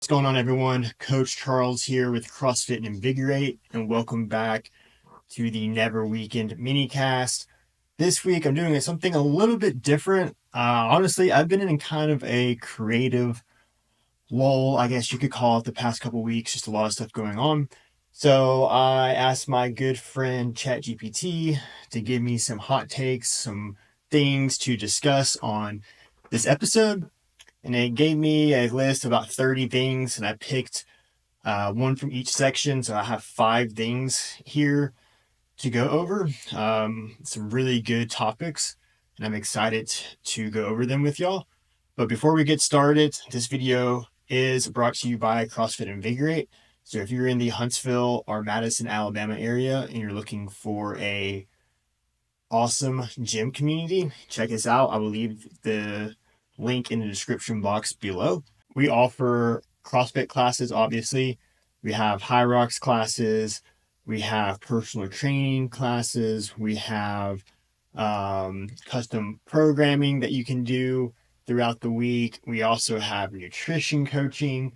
What's going on, everyone? Coach Charles here with CrossFit Invigorate, and welcome back to the Never Weaken MiniCast. This week, I'm doing something a little bit different. Honestly, I've been in kind of a creative lull, I guess you could call it, the past couple weeks. Just a lot of stuff going on. So I asked my good friend ChatGPT to give me some hot takes, some things to discuss on this episode. And it gave me a list of about 30 things, and I picked one from each section. So I have 5 things here to go over. Some really good topics, and I'm excited to go over them with y'all. But before we get started, this video is brought to you by CrossFit Invigorate. So if you're in the Huntsville or Madison, Alabama area, and you're looking for a awesome gym community, check us out. I will leave the link in the description box below. We offer CrossFit classes, obviously. We have High Rocks classes. We have personal training classes. We have custom programming that you can do throughout the week. We also have nutrition coaching.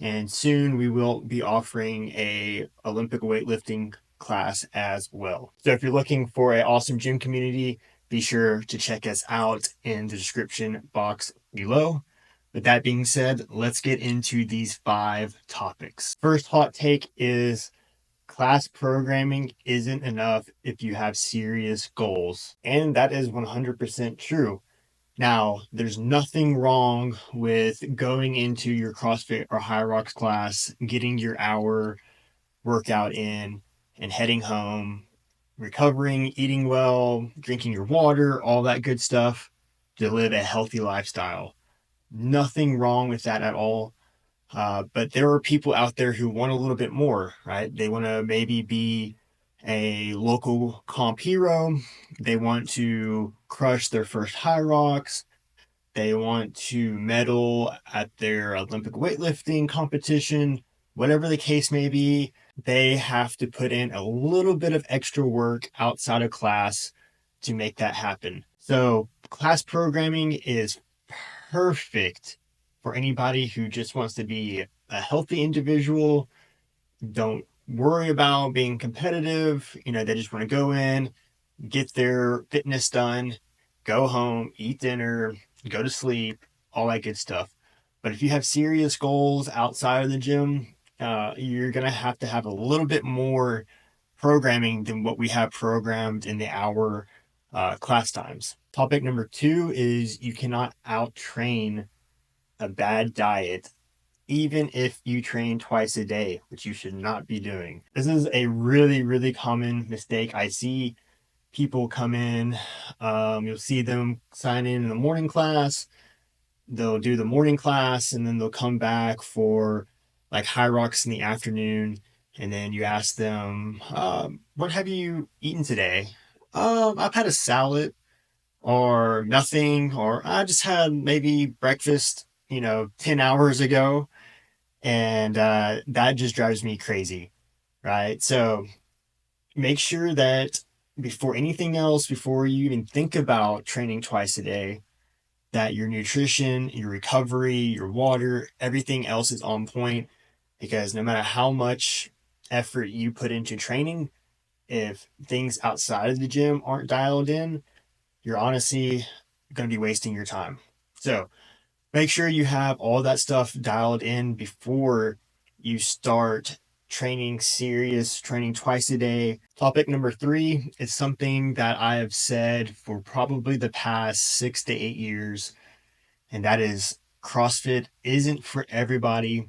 And soon we will be offering a Olympic weightlifting class as well. So if you're looking for an awesome gym community, be sure to check us out in the description box below. With that being said, let's get into these 5 topics. First hot take is class programming isn't enough if you have serious goals. And that is 100% true. Now, there's nothing wrong with going into your CrossFit or High Rocks class, getting your hour workout in, and heading home, recovering, eating well, drinking your water, all that good stuff to live a healthy lifestyle. Nothing wrong with that at all. But there are people out there who want a little bit more, right? They want to maybe be a local comp hero. They want to crush their first high rocks. They want to medal at their Olympic weightlifting competition. Whatever the case may be, they have to put in a little bit of extra work outside of class to make that happen. So class programming is perfect for anybody who just wants to be a healthy individual, don't worry about being competitive. They just want to go in, get their fitness done, go home, eat dinner, go to sleep, all that good stuff. But if you have serious goals outside of the gym, you're going to have a little bit more programming than what we have programmed in the hour class times. Topic number 2 is you cannot out-train a bad diet, even if you train twice a day, which you should not be doing. This is a really, really common mistake. I see people come in, you'll see them sign in the morning class. They'll do the morning class and then they'll come back for like High Rocks in the afternoon. And then you ask them, what have you eaten today? I've had a salad or nothing, or I just had maybe breakfast, 10 hours ago. And that just drives me crazy, right? So make sure that before anything else, before you even think about training twice a day, that your nutrition, your recovery, your water, everything else is on point. Because no matter how much effort you put into training, if things outside of the gym aren't dialed in, you're honestly going to be wasting your time. So make sure you have all that stuff dialed in before you start training twice a day. Topic number 3 is something that I have said for probably the past 6 to 8 years, and that is CrossFit isn't for everybody,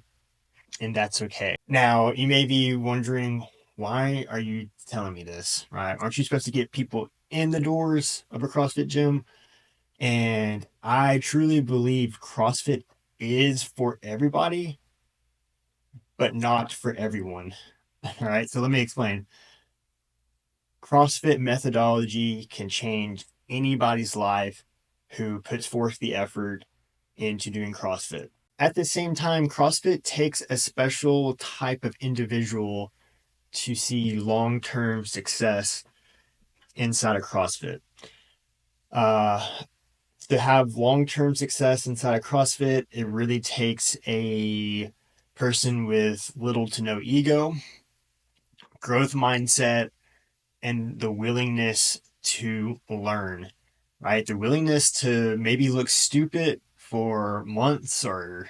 and that's okay. Now, you may be wondering, why are you telling me this, right? Aren't you supposed to get people in the doors of a CrossFit gym? And I truly believe CrossFit is for everybody, but not for everyone. All right, so let me explain. CrossFit methodology can change anybody's life who puts forth the effort into doing CrossFit. At the same time, CrossFit takes a special type of individual to see long-term success inside of CrossFit. To have long-term success inside of CrossFit, it really takes a person with little to no ego, growth mindset, and the willingness to learn, right? The willingness to maybe look stupid for months or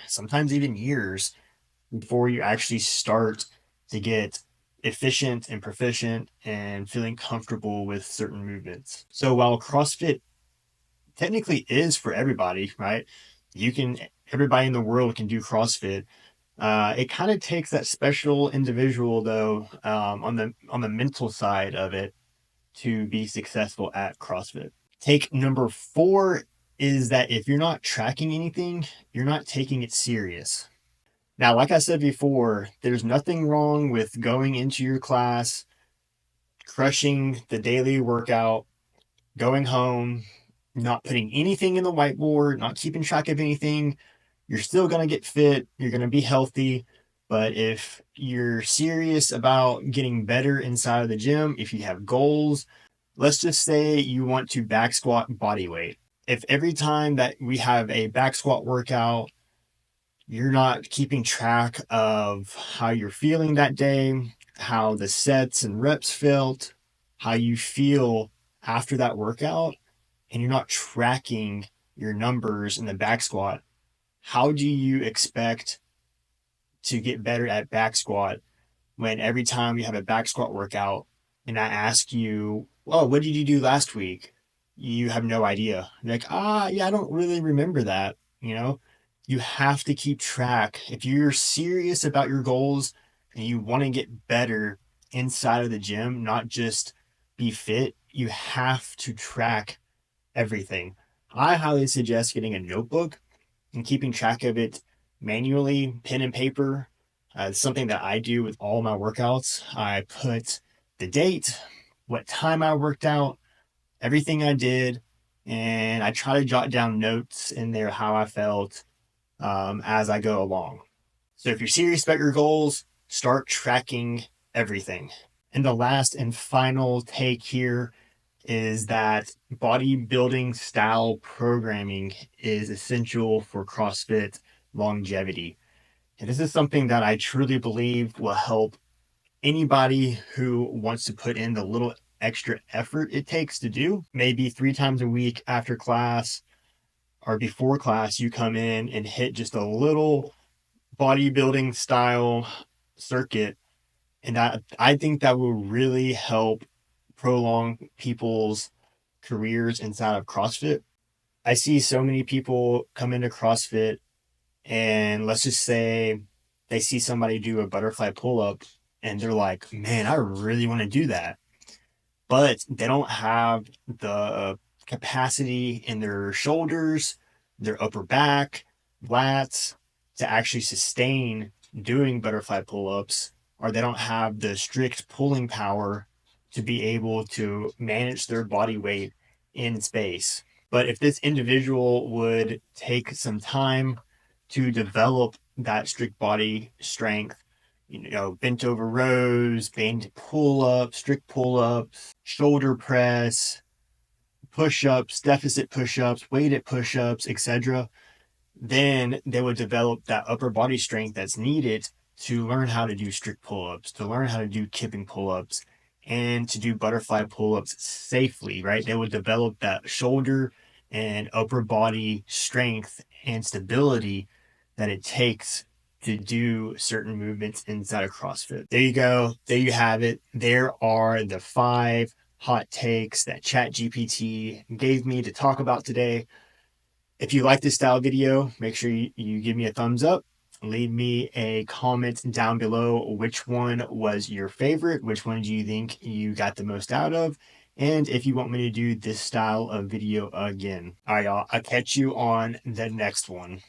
sometimes even years before you actually start to get efficient and proficient and feeling comfortable with certain movements. So while CrossFit technically is for everybody, right? You can, everybody in the world can do CrossFit. It kind of takes that special individual though, on the mental side of it to be successful at CrossFit. Take number 4 is that if you're not tracking anything, you're not taking it serious. Now, like I said before, there's nothing wrong with going into your class, crushing the daily workout, going home, not putting anything in the whiteboard, not keeping track of anything. You're still going to get fit, you're going to be healthy. But if you're serious about getting better inside of the gym, if you have goals, let's just say you want to back squat body weight. If every time that we have a back squat workout, you're not keeping track of how you're feeling that day, how the sets and reps felt, how you feel after that workout, and you're not tracking your numbers in the back squat, how do you expect to get better at back squat when every time you have a back squat workout and I ask you, oh, what did you do last week? You have no idea. You're like, yeah, I don't really remember that. You know, you have to keep track. If you're serious about your goals and you want to get better inside of the gym, not just be fit, you have to track everything. I highly suggest getting a notebook and keeping track of it manually, pen and paper. It's something that I do with all my workouts. I put the date, what time I worked out, everything I did, and I try to jot down notes in there how I felt as I go along. So if you're serious about your goals, start tracking everything. And the last and final take here is that bodybuilding style programming is essential for CrossFit longevity. And this is something that I truly believe will help anybody who wants to put in the little extra effort it takes to do. Maybe 3 times a week after class or before class, you come in and hit just a little bodybuilding style circuit. And I think that will really help prolong people's careers inside of CrossFit. I see so many people come into CrossFit and let's just say they see somebody do a butterfly pull up and they're like, man, I really want to do that. But they don't have the capacity in their shoulders, their upper back, lats to actually sustain doing butterfly pull ups, or they don't have the strict pulling power to be able to manage their body weight in space. But if this individual would take some time to develop that strict body strength, bent over rows, band pull ups, strict pull ups, shoulder press, push ups, deficit push ups, weighted push ups, etc., then they would develop that upper body strength that's needed to learn how to do strict pull-ups, to learn how to do kipping pull-ups, and to do butterfly pull-ups safely, right? They would develop that shoulder and upper body strength and stability that it takes to do certain movements inside of CrossFit. There you go. There you have it. There are the 5 hot takes that ChatGPT gave me to talk about today. If you like this style video, make sure you give me a thumbs up. Leave me a comment down below which one was your favorite, which one do you think you got the most out of, and if you want me to do this style of video again. All right, y'all, I'll catch you on the next one.